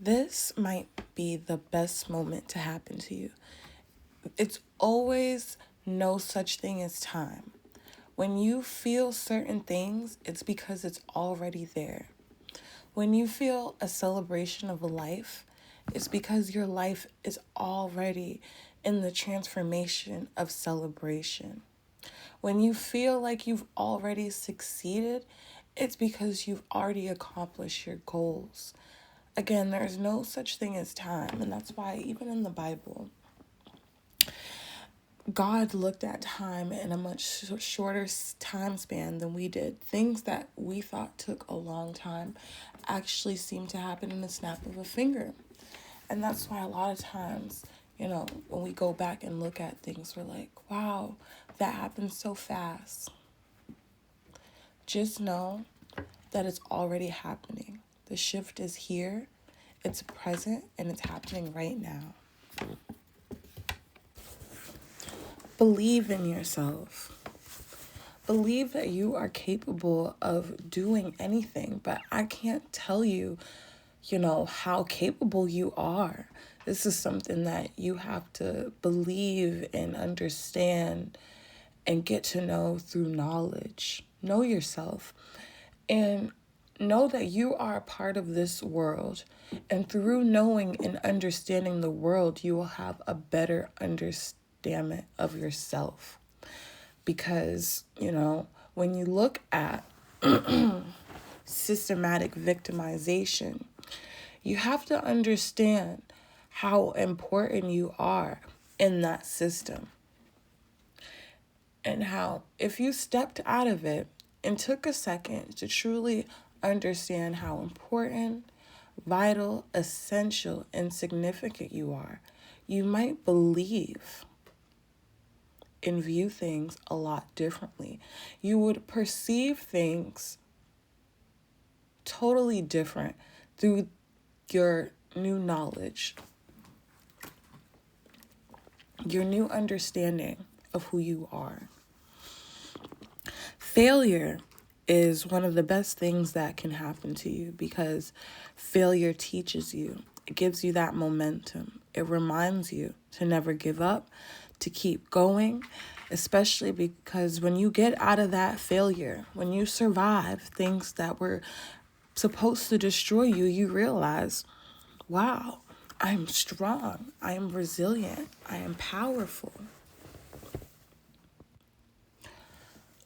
This might be the best moment to happen to you. It's always no such thing as time. When you feel certain things, it's because it's already there. When you feel a celebration of life, it's because your life is already in the transformation of celebration. When you feel like you've already succeeded, it's because you've already accomplished your goals. Again, there's no such thing as time, and that's why even in the Bible, God looked at time in a much shorter time span than we did. Things that we thought took a long time actually seem to happen in the snap of a finger. And that's why a lot of times, when we go back and look at things, we're like, wow, that happened so fast. Just know that it's already happening. The shift is here, it's present, and it's happening right now. Believe in yourself. Believe that you are capable of doing anything, but I can't tell you, how capable you are. This is something that you have to believe and understand and get to know through knowledge. Know yourself and know that you are a part of this world. And through knowing and understanding the world, you will have a better understanding of yourself. Because, when you look at systematic victimization, you have to understand how important you are in that system. And how if you stepped out of it and took a second to truly understand how important, vital, essential, and significant you are, you might believe and view things a lot differently. You would perceive things totally different through your new knowledge, your new understanding of who you are. Failure is one of the best things that can happen to you because failure teaches you. It gives you that momentum. It reminds you to never give up, to keep going, especially because when you get out of that failure, when you survive things that were supposed to destroy you, you realize, wow, I'm strong, I am resilient, I am powerful.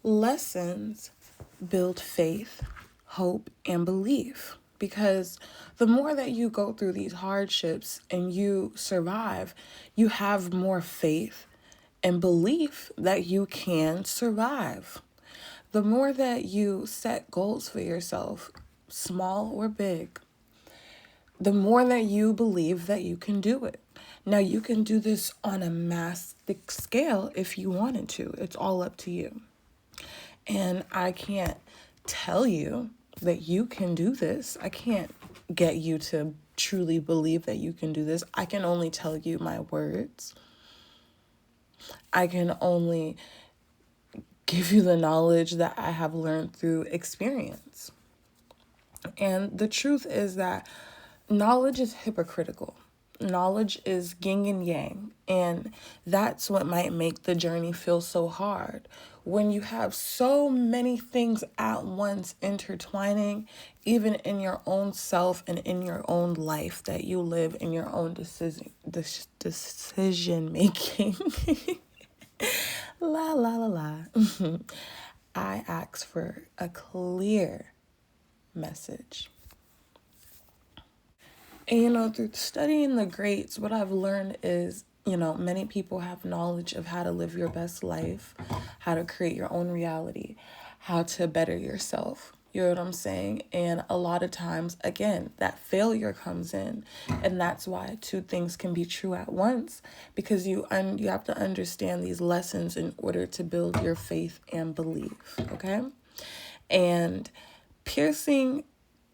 Lessons build faith, hope, and belief. Because the more that you go through these hardships and you survive, you have more faith and belief that you can survive. The more that you set goals for yourself, small or big, the more that you believe that you can do it. Now, you can do this on a massive scale if you wanted to. It's all up to you. And I can't tell you that you can do this. I can't get you to truly believe that you can do this. I can only tell you my words. I can only give you the knowledge that I have learned through experience. And the truth is that knowledge is hypocritical. Knowledge is yin and yang. And that's what might make the journey feel so hard. When you have so many things at once intertwining, even in your own self and in your own life that you live in your own decision making. La, la, la, la. I ask for a clear message. And, through studying the greats, what I've learned is, many people have knowledge of how to live your best life, how to create your own reality, how to better yourself. You know what I'm saying? And a lot of times, again, that failure comes in. And that's why two things can be true at once, because you have to understand these lessons in order to build your faith and belief, okay? And piercing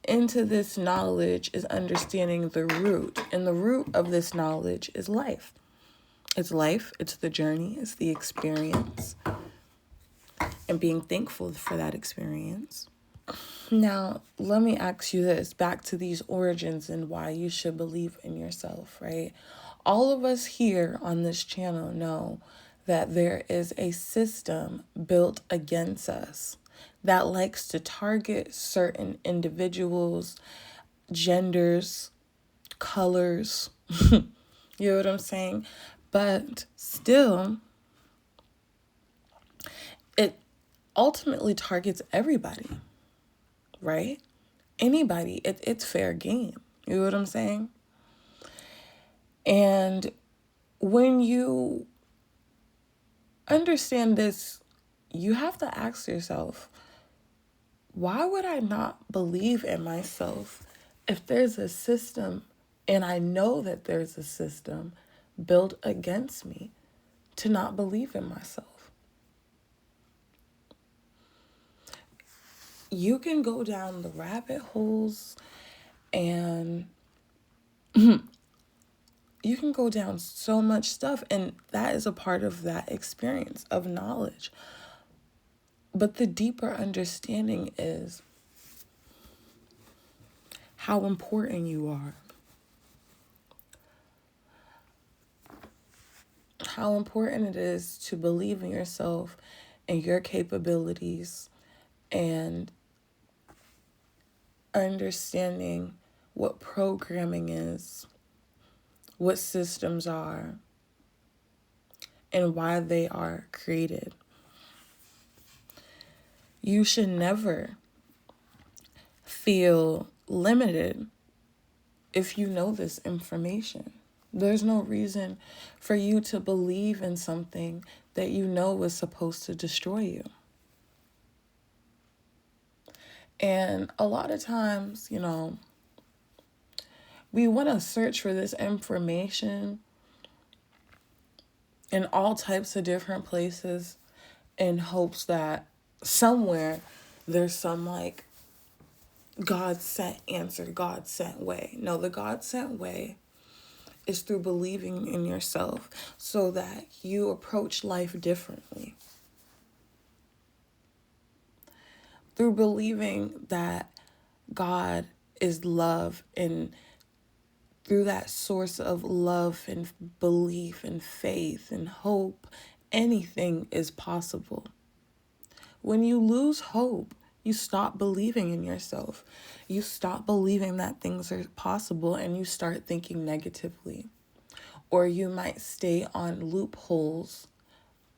into this knowledge is understanding the root. And the root of this knowledge is life. It's life, it's the journey, it's the experience. And being thankful for that experience. Now, let me ask you this, back to these origins and why you should believe in yourself, right? All of us here on this channel know that there is a system built against us that likes to target certain individuals, genders, colors. You know what I'm saying? But still, it ultimately targets everybody, right? Anybody. It's fair game. You know what I'm saying? And when you understand this, you have to ask yourself, why would I not believe in myself if there's a system, and I know that there's a system built against me to not believe in myself? You can go down the rabbit holes and you can go down so much stuff, and that is a part of that experience of knowledge. But the deeper understanding is how important you are. How important it is to believe in yourself and your capabilities, and understanding what programming is, what systems are, and why they are created. You should never feel limited if you know this information. There's no reason for you to believe in something that you know is supposed to destroy you. And a lot of times, we want to search for this information in all types of different places in hopes that somewhere there's some like God sent answer, God sent way. No, the God sent way is through believing in yourself so that you approach life differently. Through believing that God is love, and through that source of love and belief and faith and hope, anything is possible. When you lose hope, you stop believing in yourself. You stop believing that things are possible, and you start thinking negatively. Or you might stay on loopholes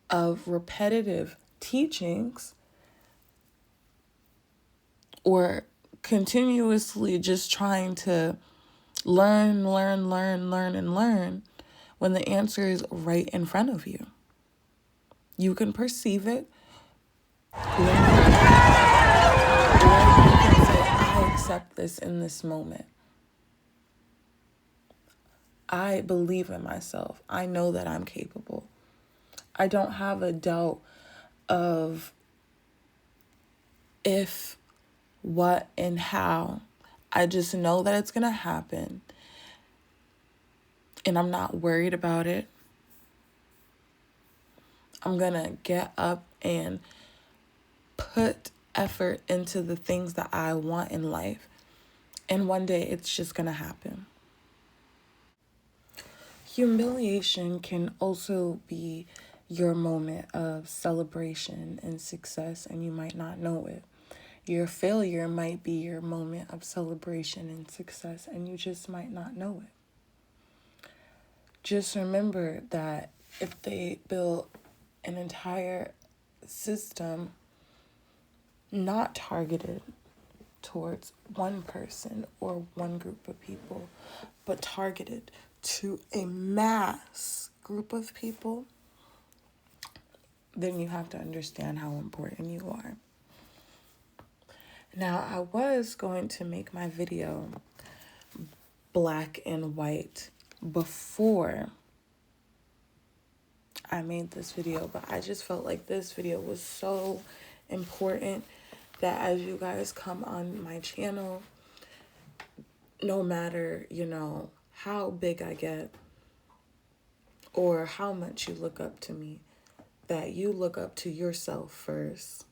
of repetitive teachings, or continuously just trying to learn, when the answer is right in front of you. You can perceive it, or you can say, I accept this in this moment. I believe in myself. I know that I'm capable. I don't have a doubt of if, what, and how. I just know that it's going to happen. And I'm not worried about it. I'm going to get up and put effort into the things that I want in life. And one day it's just going to happen. Humiliation can also be your moment of celebration and success, and you might not know it. Your failure might be your moment of celebration and success, and you just might not know it. Just remember that if they built an entire system not targeted towards one person or one group of people, but targeted to a mass group of people, then you have to understand how important you are. Now, I was going to make my video black and white before I made this video, but I just felt like this video was so important that as you guys come on my channel, no matter, how big I get or how much you look up to me, that you look up to yourself first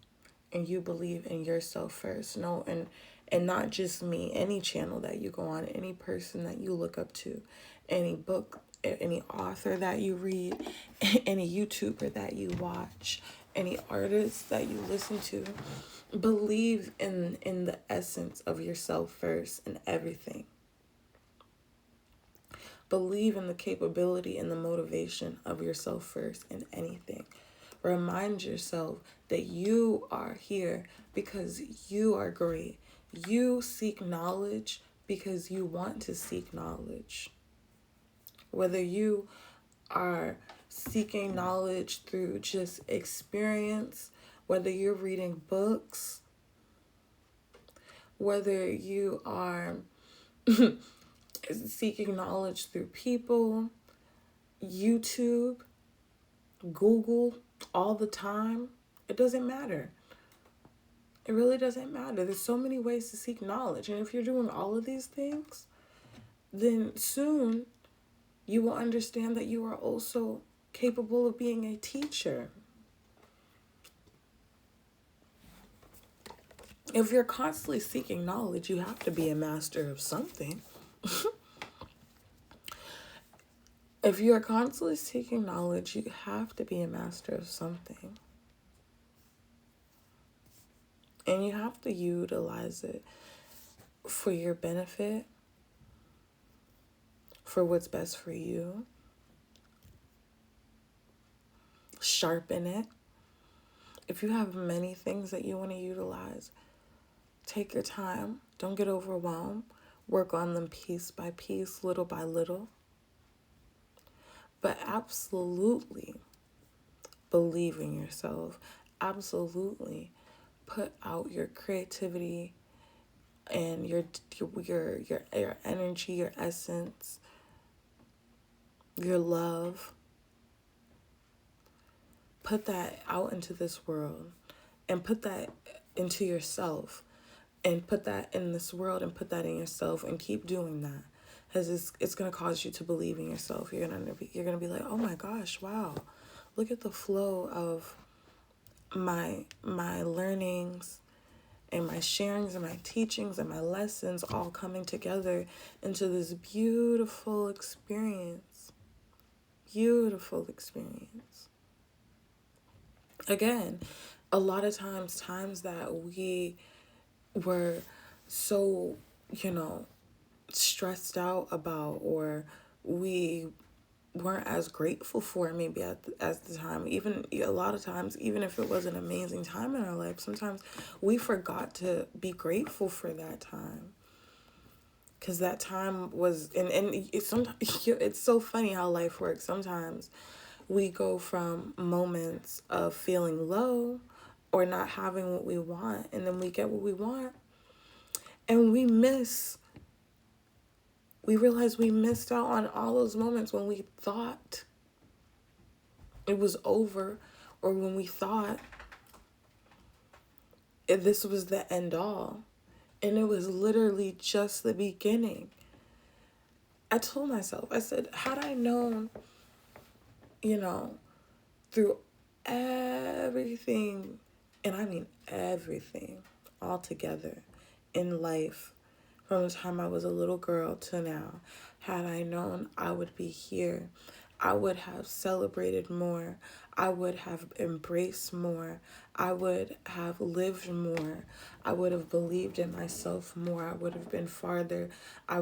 and you believe in yourself first. No, and not just me, any channel that you go on, any person that you look up to, any book, any author that you read, any YouTuber that you watch, any artist that you listen to, believe in the essence of yourself first in everything. Believe in the capability and the motivation of yourself first in anything. Remind yourself that you are here because you are great. You seek knowledge because you want to seek knowledge. Whether you are seeking knowledge through just experience, whether you're reading books, whether you are seeking knowledge through people, YouTube, Google, all the time, it doesn't matter. It really doesn't matter. There's so many ways to seek knowledge. And if you're doing all of these things, then soon you will understand that you are also capable of being a teacher. If you're constantly seeking knowledge, you have to be a master of something. If you're constantly seeking knowledge, you have to be a master of something. And you have to utilize it for your benefit, for what's best for you. Sharpen it. If you have many things that you want to utilize, take your time. Don't get overwhelmed. Work on them piece by piece, little by little. But absolutely believe in yourself. Absolutely put out your creativity and your energy, your essence, your love. Put that out into this world and put that into yourself and put that in this world and put that in yourself and keep doing that. Because it's going to cause you to believe in yourself. You're going to be like, oh my gosh, wow. Look at the flow of my learnings and my sharings and my teachings and my lessons all coming together into this beautiful experience. Beautiful experience. Again, a lot of times that we were so, stressed out about, or we weren't as grateful for maybe as the time, even a lot of times, even if it was an amazing time in our life, sometimes we forgot to be grateful for that time, because that time was and it's sometimes it's so funny how life works. Sometimes we go from moments of feeling low or not having what we want, and then we get what we want, and we realize we missed out on all those moments when we thought it was over, or when we thought this was the end all. And it was literally just the beginning. I told myself, I said, had I known, through everything, and I mean everything all together in life, from the time I was a little girl to now, had I known I would be here, I would have celebrated more. I would have embraced more. I would have lived more. I would have believed in myself more. I would have been farther. I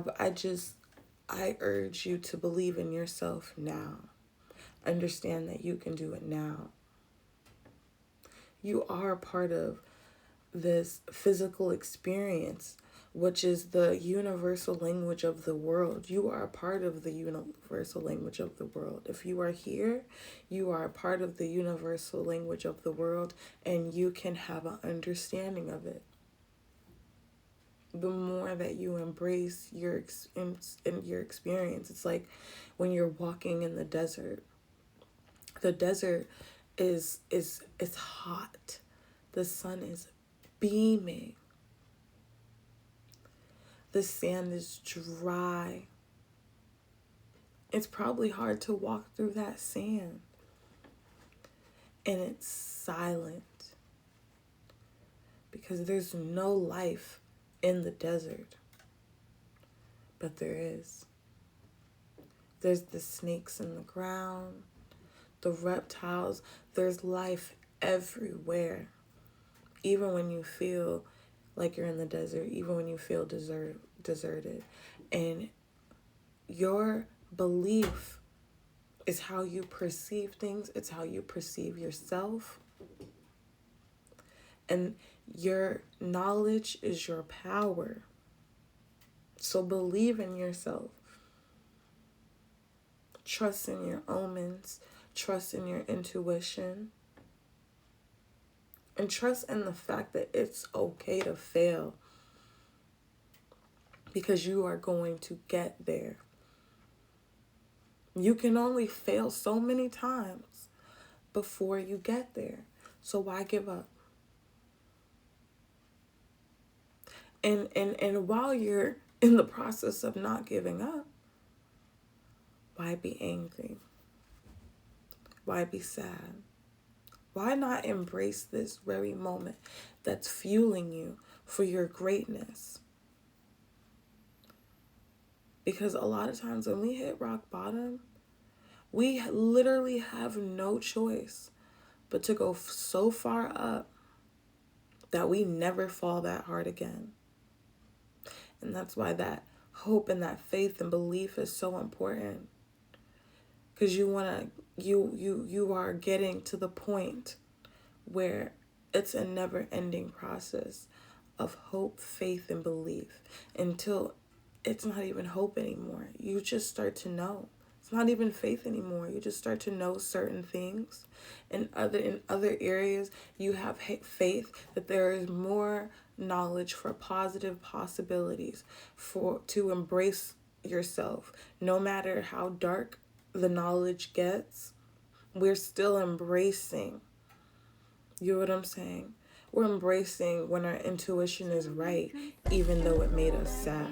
urge you to believe in yourself now. Understand that you can do it now. You are part of this physical experience, which is the universal language of the world. You are a part of the universal language of the world. If you are here, you are a part of the universal language of the world, and you can have an understanding of it. The more that you embrace your experience, it's like when you're walking in the desert. The desert is hot. The sun is beaming. The sand is dry. It's probably hard to walk through that sand. And it's silent. because there's no life in the desert. But there is. There's the snakes in the ground, the reptiles. There's life everywhere. Even when you feel like you're in the desert, even when you feel deserted. And your belief is how you perceive things. It's how you perceive yourself. And your knowledge is your power. So believe in yourself. Trust in your omens. Trust in your intuition. And trust in the fact that it's okay to fail. Because you are going to get there. You can only fail so many times before you get there. So why give up? And while you're in the process of not giving up, why be angry? Why be sad? Why not embrace this very moment that's fueling you for your greatness? Because a lot of times when we hit rock bottom, we literally have no choice but to go so far up that we never fall that hard again. And that's why that hope and that faith and belief is so important. Because you are getting to the point where it's a never-ending process of hope, faith, and belief until it's not even hope anymore. You just start to know. It's not even faith anymore. You just start to know certain things. In other areas, you have faith that there is more knowledge for positive possibilities, to embrace yourself. No matter how dark the knowledge gets, we're still embracing. You know what I'm saying? We're embracing when our intuition is right, even though it made us sad.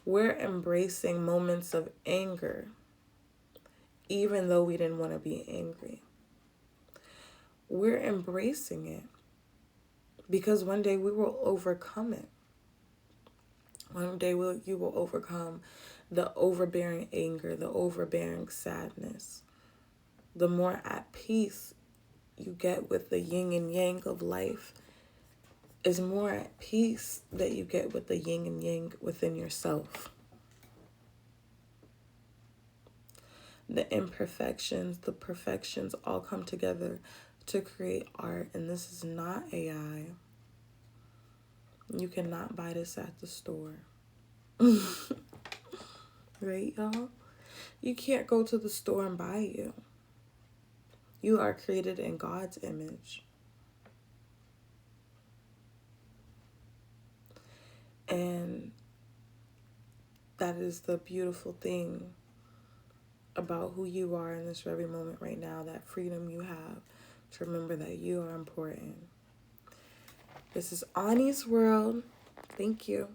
We're embracing moments of anger, even though we didn't want to be angry. We're embracing it because one day we will overcome it. One day you will overcome the overbearing anger, the overbearing sadness. The more at peace you get with the yin and yang of life, is more at peace that you get with the yin and yang within yourself. The imperfections, the perfections all come together to create art. And this is not AI. You cannot buy this at the store. Right, y'all? You can't go to the store and buy you. You are created in God's image. And that is the beautiful thing about who you are in this very moment right now, that freedom you have to remember that you are important. This is Ani's World. Thank you.